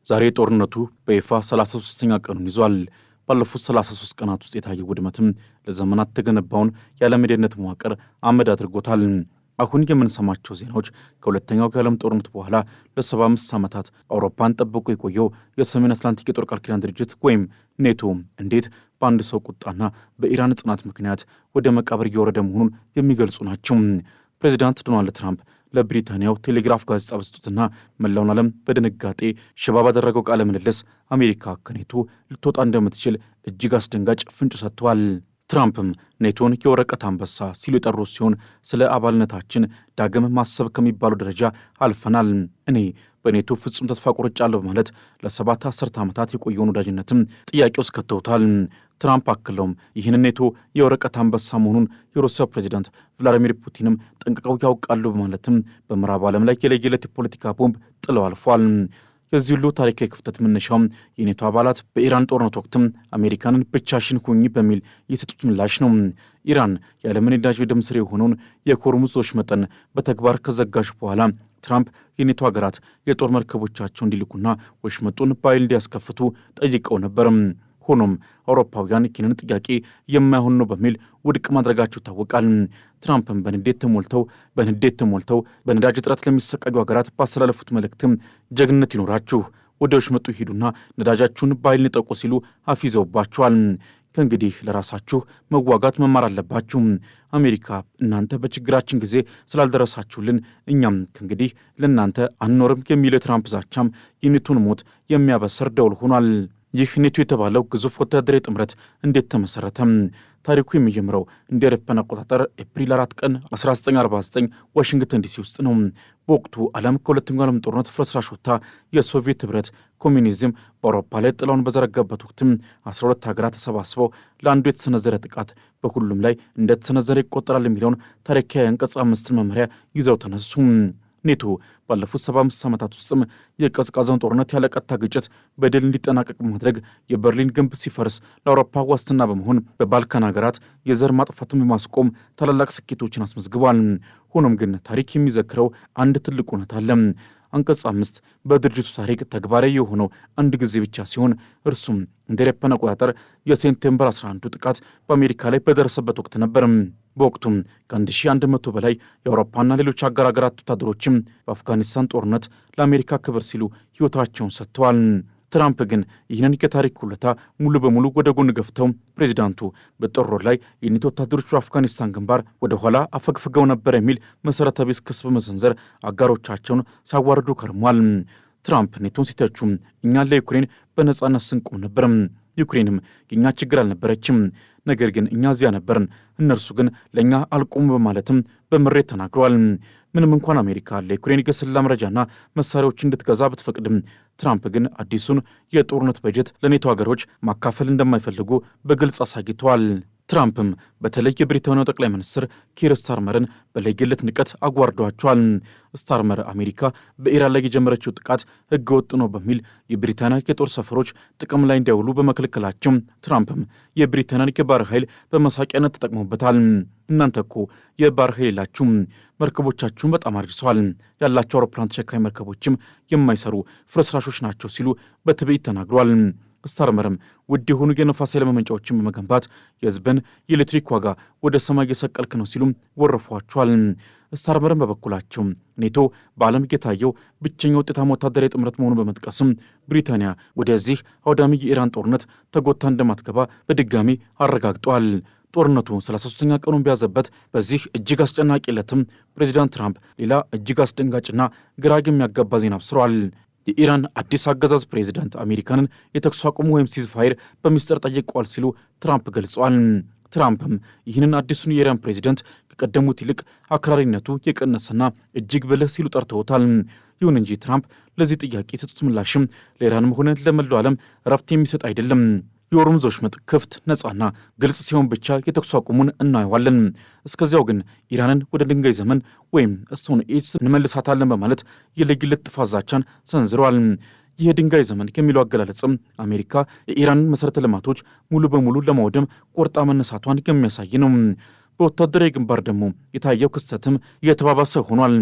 ዛሬ ጦርነቱ በይፋ 33ኛ ቀኑን ይዟል። ባለፉት 33 ቀናት ውስጥ የታየው ውድመትም ለዘመናት የተገነባውን የዓለም የደህንነት መዋቅር አመድ አድርጎታል። አሁን የምንሰማቸው ዜናዎች ከሁለተኛው የዓለም ጦርነት በኋላ ለ75 ዓመታት አውሮፓን ጠብቆ የቆየው የሰሜን አትላንቲክ የጦር ቃል ኪዳን ድርጅት ወይም ኔቶ እንዴት በአንድ ሰው ቁጣና በኢራን ጽናት ምክንያት ወደ መቃብር እየወረደ መሆኑን የሚገልጹ ናቸው። ፕሬዚዳንት ዶናልድ ትራምፕ ለብሪታንያው ቴሌግራፍ ጋዜጣ በሰጡትና መላውን ዓለም በድንጋጤ ሽባ ባደረገው ቃለ ምልልስ አሜሪካ ከኔቶ ልትወጣ እንደምትችል እጅግ አስደንጋጭ ፍንጭ ሰጥተዋል። ትራምፕም ኔቶን የወረቀት አንበሳ ሲሉ የጠሩት ሲሆን ስለ አባልነታችን ዳግም ማሰብ ከሚባለው ደረጃ አልፈናል፣ እኔ በኔቶ ፍጹም ተስፋ ቆርጫለሁ በማለት ለ7 አስርተ ዓመታት የቆየውን ወዳጅነትም ጥያቄ ውስጥ ከተውታል። ትራምፕ አክለውም ይህን ኔቶ የወረቀት አንበሳ መሆኑን የሩሲያ ፕሬዚዳንት ቭላዲሚር ፑቲንም ጠንቅቀው ያውቃሉ በማለትም በምዕራብ ዓለም ላይ የለየለት የፖለቲካ ቦምብ ጥለው አልፏል። የዚህ ሁሉ ታሪካዊ ክፍተት መነሻው የኔቶ አባላት በኢራን ጦርነት ወቅትም አሜሪካንን ብቻሽን ሁኚ በሚል የሰጡት ምላሽ ነው። ኢራን የዓለምን የነዳጅ የደም ስር የሆነውን የሆርሙዝ ወሽመጥን በተግባር ከዘጋሽ በኋላ ትራምፕ የኔቶ ሀገራት የጦር መርከቦቻቸው እንዲልኩና ወሽመጡን በኃይል እንዲያስከፍቱ ጠይቀው ነበር። ሆኖም አውሮፓውያን ይህንን ጥያቄ የማይሆን ነው በሚል ውድቅ ማድረጋቸው ይታወቃል። ትራምፕም በንዴት ተሞልተው በነዳጅ እጥረት ለሚሰቃዩ ሀገራት ባስተላለፉት መልእክትም ጀግንነት ይኖራችሁ፣ ወደ ወሽመጡ ሂዱና ነዳጃችሁን በኃይል ንጠቁ ሲሉ አፊዘውባቸዋል። ከእንግዲህ ለራሳችሁ መዋጋት መማር አለባችሁ። አሜሪካ እናንተ በችግራችን ጊዜ ስላልደረሳችሁልን እኛም ከእንግዲህ ለእናንተ አንኖርም የሚለው የትራምፕ ዛቻም የኔቶን ሞት የሚያበስር ደውል ሆኗል። ይህ ኔቶ የተባለው ግዙፍ ወታደራዊ ጥምረት እንዴት ተመሰረተ? ታሪኩ የሚጀምረው እንደ አውሮፓውያን አቆጣጠር ኤፕሪል 4 ቀን 1949 ዋሽንግተን ዲሲ ውስጥ ነው። በወቅቱ ዓለም ከሁለተኛው ዓለም ጦርነት ፍርስራሽ ወጥታ የሶቪየት ህብረት ኮሚኒዝም በአውሮፓ ላይ ጥላውን በዘረጋበት ወቅትም 12 ሀገራት ተሰባስበው ለአንዱ የተሰነዘረ ጥቃት በሁሉም ላይ እንደተሰነዘረ ይቆጠራል የሚለውን ታሪካዊ አንቀጽ 5 መመሪያ ይዘው ተነሱ። ኔቶ ባለፉት 75 ዓመታት ውስጥም የቀዝቃዛውን ጦርነት ያለቀጥታ ግጭት በድል እንዲጠናቀቅ በማድረግ የበርሊን ግንብ ሲፈርስ ለአውሮፓ ዋስትና በመሆን በባልካን ሀገራት የዘር ማጥፋትን በማስቆም ታላላቅ ስኬቶችን አስመዝግቧል። ሆኖም ግን ታሪክ የሚዘክረው አንድ ትልቅ እውነት አለ። አንቀጽ 5 በድርጅቱ ታሪክ ተግባራዊ የሆነው አንድ ጊዜ ብቻ ሲሆን እርሱም እንደ አውሮፓውያን አቆጣጠር የሴፕቴምበር 11 ጥቃት በአሜሪካ ላይ በደረሰበት ወቅት ነበር። በወቅቱም ከ1100 በላይ የአውሮፓና ሌሎች አጋር ሀገራት ወታደሮችም በአፍጋኒስታን ጦርነት ለአሜሪካ ክብር ሲሉ ሕይወታቸውን ሰጥተዋል። ትራምፕ ግን ይህንን የታሪክ ውለታ ሙሉ በሙሉ ወደ ጎን ገፍተው ፕሬዚዳንቱ በጥር ወር ላይ የኔቶ ወታደሮች በአፍጋኒስታን ግንባር ወደ ኋላ አፈግፍገው ነበር የሚል መሠረተ ቢስ ክስ በመሰንዘር አጋሮቻቸውን ሳዋርዱ ከርሟል። ትራምፕ ኔቶን ሲተቹ እኛን ለዩክሬን በነጻነት ስንቆም ነበር፣ ዩክሬንም የእኛ ችግር አልነበረችም፣ ነገር ግን እኛ እዚያ ነበርን፣ እነርሱ ግን ለእኛ አልቆሙ በማለትም በምሬት ተናግረዋል። ምንም እንኳን አሜሪካ ለዩክሬን የስለላ መረጃና መሳሪያዎች እንድትገዛ ብትፈቅድም ትራምፕ ግን አዲሱን የጦርነት በጀት ለኔቶ ሀገሮች ማካፈል እንደማይፈልጉ በግልጽ አሳይተዋል። ትራምፕም በተለይ የብሪታንያው ጠቅላይ ሚኒስትር ኪር ስታርመርን በለየለት ንቀት አጓርዷቸዋል። ስታርመር አሜሪካ በኢራን ላይ የጀመረችው ጥቃት ሕገወጥ ነው በሚል የብሪታንያ የጦር ሰፈሮች ጥቅም ላይ እንዲያውሉ በመከልከላቸው ትራምፕም የብሪታንያን የባህር ኃይል በመሳቂያነት ተጠቅመውበታል። እናንተ እኮ የባህር ኃይል የላችሁም፣ መርከቦቻችሁን በጣም አርጅሰዋል፣ ያላቸው አውሮፕላን ተሸካሚ መርከቦችም የማይሰሩ ፍርስራሾች ናቸው ሲሉ በትዕቢት ተናግረዋል። ስታርመርም ውድ የሆኑ የነፋስ ኃይል ማመንጫዎችን በመገንባት የሕዝብን የኤሌክትሪክ ዋጋ ወደ ሰማይ እየሰቀልክ ነው ሲሉም ወረፏቸዋል። ስታርመርም በበኩላቸው ኔቶ በዓለም የታየው ብቸኛ ውጤታማ ወታደራዊ ጥምረት መሆኑን በመጥቀስም ብሪታንያ ወደዚህ አውዳሚ የኢራን ጦርነት ተጎታ እንደማትገባ በድጋሚ አረጋግጠዋል። ጦርነቱ 33ኛ ቀኑን ቢያዘበት በዚህ እጅግ አስጨናቂ ዕለትም ፕሬዚዳንት ትራምፕ ሌላ እጅግ አስደንጋጭና ግራ የሚያጋባ ዜና አብስረዋል። የኢራን አዲስ አገዛዝ ፕሬዚዳንት አሜሪካንን የተኩስ አቁም ወይም ሲዝፋየር በሚስጥር ጠይቀዋል ሲሉ ትራምፕ ገልጸዋል። ትራምፕም ይህንን አዲሱን የኢራን ፕሬዚዳንት ከቀደሙት ይልቅ አክራሪነቱ የቀነሰና እጅግ ብልህ ሲሉ ጠርተውታል። ይሁን እንጂ ትራምፕ ለዚህ ጥያቄ የሰጡት ምላሽም ለኢራንም ሆነ ለመላው ዓለም እረፍት የሚሰጥ አይደለም። የሆርሙዝ ወሽመጥ ክፍት ነጻና ግልጽ ሲሆን ብቻ የተኩስ አቁሙን እናየዋለን። እስከዚያው ግን ኢራንን ወደ ድንጋይ ዘመን ወይም ስቶን ኤጅ እንመልሳታለን በማለት የለየለት ጥፋት ዛቻን ሰንዝረዋል። ይህ የድንጋይ ዘመን የሚለው አገላለጽም አሜሪካ የኢራንን መሠረተ ልማቶች ሙሉ በሙሉ ለማውደም ቆርጣ መነሳቷን የሚያሳይ ነው። በወታደራዊ ግንባር ደግሞ የታየው ክስተትም እየተባባሰ ሆኗል።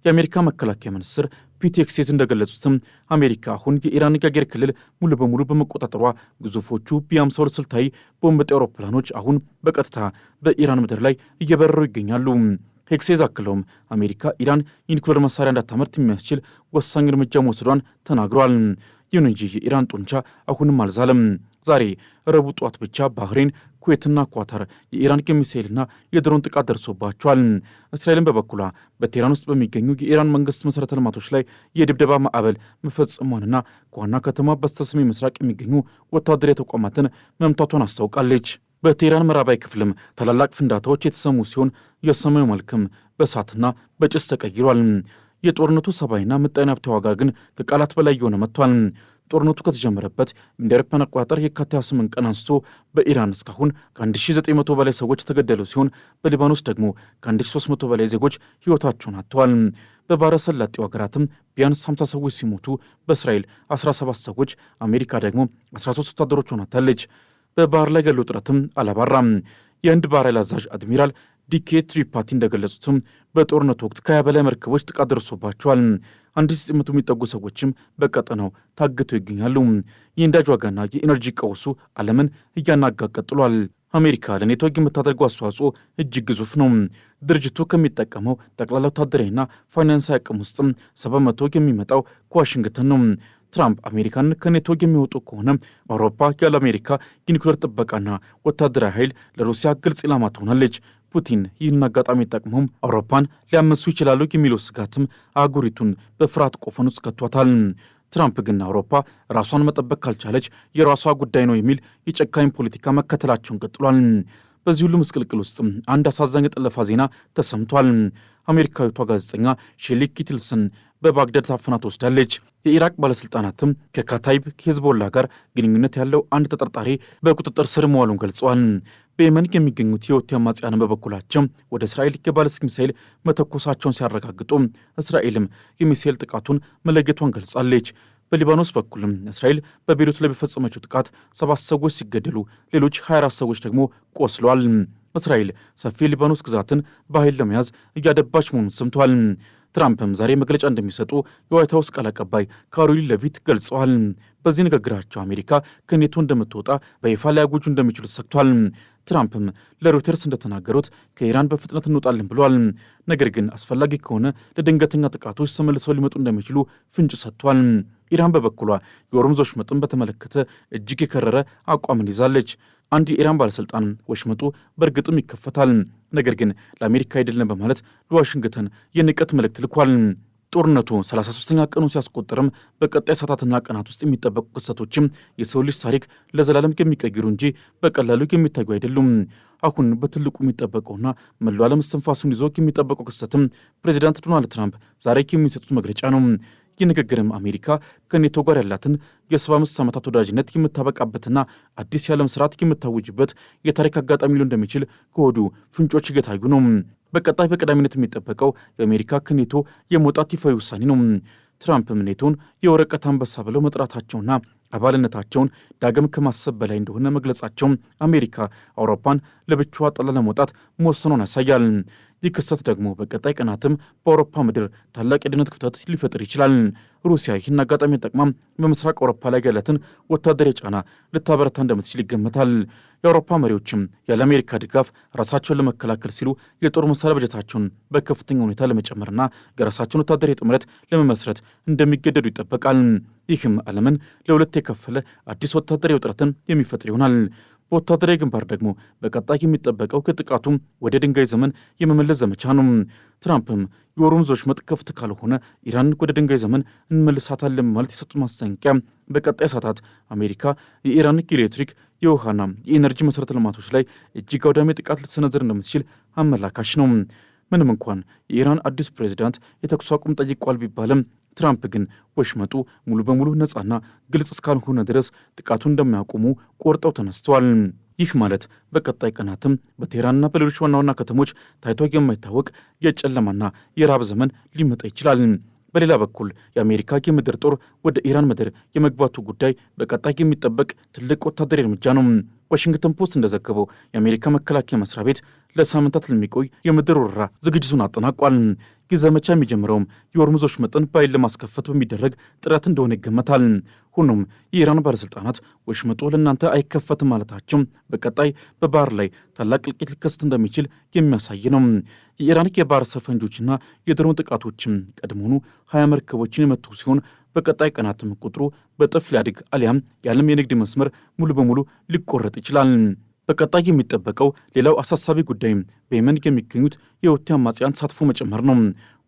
የአሜሪካ መከላከያ ሚኒስትር ፒቲኤክስ እንደገለጹትም አሜሪካ አሁን የኢራን የአየር ክልል ሙሉ በሙሉ በመቆጣጠሯ ግዙፎቹ ቢ52 ስልታዊ ቦምብ ጣይ አውሮፕላኖች አሁን በቀጥታ በኢራን ምድር ላይ እየበረሩ ይገኛሉ። ሄክሴዝ አክለውም አሜሪካ ኢራን የኒኩሌር መሳሪያ እንዳታመርት የሚያስችል ወሳኝ እርምጃ መውሰዷን ተናግሯል። ይሁን እንጂ የኢራን ጡንቻ አሁንም አልዛለም። ዛሬ ረቡዕ ጠዋት ብቻ ባህሬን፣ ኩዌትና ኳታር የኢራን የሚሳኤልና የድሮን ጥቃት ደርሶባቸዋል። እስራኤልን በበኩሏ በቴህራን ውስጥ በሚገኙ የኢራን መንግስት መሠረተ ልማቶች ላይ የድብደባ ማዕበል መፈጸሟንና ከዋና ከተማ በስተሰሜን ምስራቅ የሚገኙ ወታደራዊ ተቋማትን መምታቷን አስታውቃለች። በቴህራን ምዕራባዊ ክፍልም ታላላቅ ፍንዳታዎች የተሰሙ ሲሆን የሰማዩ መልክም በእሳትና በጭስ ተቀይሯል። የጦርነቱ ሰብአዊና ምጣኔ ሀብታዊ ዋጋ ግን ከቃላት በላይ እየሆነ መጥቷል። ጦርነቱ ከተጀመረበት እንደ አውሮፓውያን አቆጣጠር የካቲት 28 ቀን አንስቶ በኢራን እስካሁን ከ1900 በላይ ሰዎች የተገደሉ ሲሆን በሊባኖስ ደግሞ ከ1300 በላይ ዜጎች ሕይወታቸውን አጥተዋል። በባሕረ ሰላጤው ሀገራትም ቢያንስ 50 ሰዎች ሲሞቱ በእስራኤል 17 ሰዎች፣ አሜሪካ ደግሞ 13 ወታደሮቿን አጥታለች። በባህር ላይ ያለው ውጥረትም አላባራም። የህንድ ባህር ኃይል አዛዥ አድሚራል ዲኬ ትሪፓቲ እንደገለጹትም በጦርነቱ ወቅት ከ20 በላይ መርከቦች ጥቃት ደርሶባቸዋል። 1900 የሚጠጉ ሰዎችም በቀጠናው ታግተው ይገኛሉ። የነዳጅ ዋጋና የኢነርጂ ቀውሱ ዓለምን እያናጋ ቀጥሏል። አሜሪካ ለኔቶ የምታደርገው አስተዋጽኦ እጅግ ግዙፍ ነው። ድርጅቱ ከሚጠቀመው ጠቅላላ ወታደራዊና ፋይናንሳዊ አቅም ውስጥም 70% የሚመጣው ከዋሽንግተን ነው። ትራምፕ አሜሪካን ከኔቶ የሚወጡ ከሆነ አውሮፓ ያለ አሜሪካ የኒኩሌር ጥበቃና ወታደራዊ ኃይል ለሩሲያ ግልጽ ኢላማ ትሆናለች። ፑቲን ይህን አጋጣሚ ጠቅመውም አውሮፓን ሊያመሱ ይችላሉ የሚለው ስጋትም አህጉሪቱን በፍርሃት ቆፈን ውስጥ ከቷታል። ትራምፕ ግን አውሮፓ ራሷን መጠበቅ ካልቻለች የራሷ ጉዳይ ነው የሚል የጨካኝ ፖለቲካ መከተላቸውን ቀጥሏል። በዚህ ሁሉ ምስቅልቅል ውስጥ አንድ አሳዛኝ የጠለፋ ዜና ተሰምቷል። አሜሪካዊቷ ጋዜጠኛ ሼሊ ኪትልሰን በባግዳድ ታፍና ተወስዳለች። የኢራቅ ባለሥልጣናትም ከካታይብ ከሄዝቦላ ጋር ግንኙነት ያለው አንድ ተጠርጣሪ በቁጥጥር ስር መዋሉን ገልጸዋል። በየመን የሚገኙት የሁቲ አማጽያን በበኩላቸው ወደ እስራኤል የባለስቲክ ሚሳኤል መተኮሳቸውን ሲያረጋግጡ እስራኤልም የሚሳኤል ጥቃቱን መለየቷን ገልጻለች። በሊባኖስ በኩልም እስራኤል በቤይሩት ላይ በፈጸመችው ጥቃት 7 ሰዎች ሲገደሉ ሌሎች 24 ሰዎች ደግሞ ቆስለዋል። እስራኤል ሰፊ የሊባኖስ ግዛትን በኃይል ለመያዝ እያደባች መሆኑን ሰምቷል። ትራምፕም ዛሬ መግለጫ እንደሚሰጡ የዋይት ሀውስ ቃል አቀባይ ካሮሊን ሌቪት ገልጸዋል። በዚህ ንግግራቸው አሜሪካ ከኔቶ እንደምትወጣ በይፋ ሊያውጁ እንደሚችሉ ተሰግቷል። ትራምፕም ለሮይተርስ እንደተናገሩት ከኢራን በፍጥነት እንወጣለን ብለዋል። ነገር ግን አስፈላጊ ከሆነ ለድንገተኛ ጥቃቶች ተመልሰው ሊመጡ እንደሚችሉ ፍንጭ ሰጥቷል። ኢራን በበኩሏ የሆርሙዝ ወሽመጥን በተመለከተ እጅግ የከረረ አቋምን ይዛለች። አንድ የኢራን ባለሥልጣን ወሽመጡ በእርግጥም ይከፈታል፣ ነገር ግን ለአሜሪካ አይደለም በማለት ለዋሽንግተን የንቀት መልእክት ልኳል። ጦርነቱ 33ኛ ቀኑን ሲያስቆጥርም በቀጣይ ሰዓታትና ቀናት ውስጥ የሚጠበቁ ክስተቶችም የሰው ልጅ ታሪክ ለዘላለም የሚቀይሩ እንጂ በቀላሉ የሚታዩ አይደሉም። አሁን በትልቁ የሚጠበቀውና መላው ዓለም እስትንፋሱን ይዞ የሚጠበቀው ክስተትም ፕሬዚዳንት ዶናልድ ትራምፕ ዛሬ የሚሰጡት መግለጫ ነው። ይህ ንግግርም አሜሪካ ከኔቶ ጋር ያላትን የ75 ዓመታት ወዳጅነት የምታበቃበትና አዲስ የዓለም ስርዓት የምታውጅበት የታሪክ አጋጣሚ ሊሆን እንደሚችል ከወዲሁ ፍንጮች እየታዩ ነው። በቀጣይ በቀዳሚነት የሚጠበቀው የአሜሪካ ከኔቶ የመውጣት ይፋዊ ውሳኔ ነው። ትራምፕም ኔቶን የወረቀት አንበሳ ብለው መጥራታቸውና አባልነታቸውን ዳግም ከማሰብ በላይ እንደሆነ መግለጻቸው አሜሪካ አውሮፓን ለብቻዋ ጥላ ለመውጣት መወሰኗን ያሳያል። ይህ ክስተት ደግሞ በቀጣይ ቀናትም በአውሮፓ ምድር ታላቅ የደህንነት ክፍተት ሊፈጥር ይችላል። ሩሲያ ይህን አጋጣሚ ተጠቅማም በምስራቅ አውሮፓ ላይ ያላትን ወታደራዊ ጫና ልታበረታ እንደምትችል ይገመታል። የአውሮፓ መሪዎችም ያለ አሜሪካ ድጋፍ ራሳቸውን ለመከላከል ሲሉ የጦር መሳሪያ በጀታቸውን በከፍተኛ ሁኔታ ለመጨመርና የራሳቸውን ወታደራዊ ጥምረት ለመመስረት እንደሚገደዱ ይጠበቃል። ይህም ዓለምን ለሁለት የከፈለ አዲስ ወታደራዊ ውጥረትን የሚፈጥር ይሆናል። በወታደራዊ ግንባር ደግሞ በቀጣይ የሚጠበቀው ከጥቃቱም ወደ ድንጋይ ዘመን የመመለስ ዘመቻ ነው። ትራምፕም የሆርሙዝ ወሽመጥ ክፍት ካልሆነ ኢራን ወደ ድንጋይ ዘመን እንመልሳታለን ማለት የሰጡት ማስጠንቀቂያ በቀጣይ ሰዓታት አሜሪካ የኢራን የኤሌክትሪክ የውሃና የኢነርጂ መሠረተ ልማቶች ላይ እጅግ አውዳሚ ጥቃት ልትሰነዝር እንደምትችል አመላካሽ ነው። ምንም እንኳን የኢራን አዲስ ፕሬዚዳንት የተኩስ አቁም ጠይቋል ቢባልም ትራምፕ ግን ወሽመጡ ሙሉ በሙሉ ነፃና ግልጽ እስካልሆነ ድረስ ጥቃቱን እንደማያቆሙ ቆርጠው ተነስተዋል። ይህ ማለት በቀጣይ ቀናትም በቴህራንና በሌሎች ዋና ዋና ከተሞች ታይቶ የማይታወቅ የጨለማና የረሃብ ዘመን ሊመጣ ይችላል። በሌላ በኩል የአሜሪካ የምድር ጦር ወደ ኢራን ምድር የመግባቱ ጉዳይ በቀጣይ የሚጠበቅ ትልቅ ወታደራዊ እርምጃ ነው። ዋሽንግተን ፖስት እንደዘገበው የአሜሪካ መከላከያ መስሪያ ቤት ለሳምንታት ለሚቆይ የምድር ወረራ ዝግጅቱን አጠናቋል። ይህ ዘመቻ የሚጀምረውም የሆርሙዞች መጠን በኃይል ለማስከፈት በሚደረግ ጥረት እንደሆነ ይገመታል። ሆኖም የኢራን ባለሥልጣናት ወሽመጡ ለእናንተ አይከፈትም ማለታቸው በቀጣይ በባህር ላይ ታላቅ እልቂት ሊከሰት እንደሚችል የሚያሳይ ነው። የኢራን የባህር ፈንጆችና የድሮን ጥቃቶችም ቀድሞውኑ 20 መርከቦችን የመቱ ሲሆን በቀጣይ ቀናትም ቁጥሩ በጥፍ ሊያድግ አሊያም የዓለም የንግድ መስመር ሙሉ በሙሉ ሊቆረጥ ይችላል። በቀጣይ የሚጠበቀው ሌላው አሳሳቢ ጉዳይ በየመን የሚገኙት የሁቲ አማጽያን ተሳትፎ መጨመር ነው።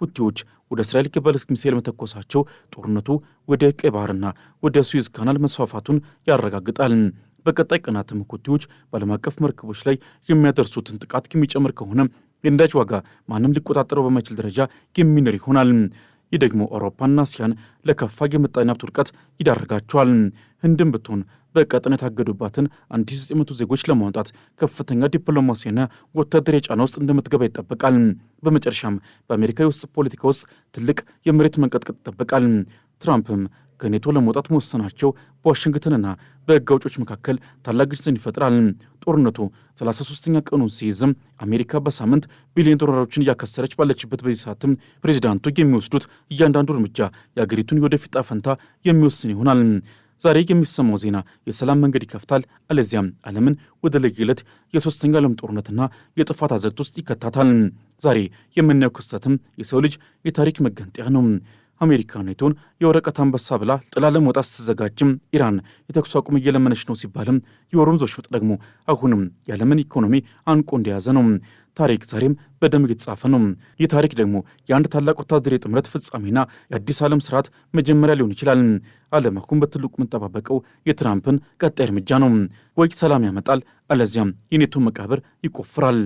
ሁቲዎች ወደ እስራኤል የባሊስቲክ ሚሳኤል መተኮሳቸው ጦርነቱ ወደ ቀይ ባህርና ወደ ስዊዝ ካናል መስፋፋቱን ያረጋግጣል። በቀጣይ ቀናትም ሁቲዎች በዓለም አቀፍ መርከቦች ላይ የሚያደርሱትን ጥቃት የሚጨምር ከሆነ የነዳጅ ዋጋ ማንም ሊቆጣጠረው በማይችል ደረጃ የሚንር ይሆናል። ይህ ደግሞ አውሮፓና እስያን ለከፋ የምጣኔ ሀብት ውድቀት ይዳርጋቸዋል። ህንድም ብትሆን በቀጠና የታገዱባትን 1900 ዜጎች ለማውጣት ከፍተኛ ዲፕሎማሲያና ወታደራዊ ጫና ውስጥ እንደምትገባ ይጠበቃል። በመጨረሻም በአሜሪካ የውስጥ ፖለቲካ ውስጥ ትልቅ የመሬት መንቀጥቀጥ ይጠበቃል። ትራምፕም ከኔቶ ለመውጣት መወሰናቸው በዋሽንግተንና በሕግ አውጪዎች መካከል ታላቅ ግጭትን ይፈጥራል። ጦርነቱ 33ኛ ቀኑን ሲይዝም አሜሪካ በሳምንት ቢሊዮን ዶላሮችን እያከሰረች ባለችበት በዚህ ሰዓትም ፕሬዚዳንቱ የሚወስዱት እያንዳንዱ እርምጃ የአገሪቱን የወደፊት ዕጣ ፈንታ የሚወስን ይሆናል። ዛሬ የሚሰማው ዜና የሰላም መንገድ ይከፍታል፣ አለዚያም ዓለምን ወደ ለየለት የሶስተኛው ዓለም ጦርነትና የጥፋት አዘቅት ውስጥ ይከታታል። ዛሬ የምናየው ክስተትም የሰው ልጅ የታሪክ መገንጠያ ነው። አሜሪካ ኔቶን የወረቀት አንበሳ ብላ ጥላ ለመውጣት ስትዘጋጅም ኢራን የተኩስ አቁም እየለመነች ነው ሲባልም የሆርሙዝ ወሽመጥ ደግሞ አሁንም የዓለምን ኢኮኖሚ አንቆ እንደያዘ ነው። ታሪክ ዛሬም በደም እየተጻፈ ነው። ይህ ታሪክ ደግሞ የአንድ ታላቅ ወታደራዊ ጥምረት ፍጻሜና የአዲስ ዓለም ስርዓት መጀመሪያ ሊሆን ይችላል። ዓለም አሁን በትልቁ የምንጠባበቀው የትራምፕን ቀጣይ እርምጃ ነው። ወይ ሰላም ያመጣል፣ አለዚያም የኔቶን መቃብር ይቆፍራል።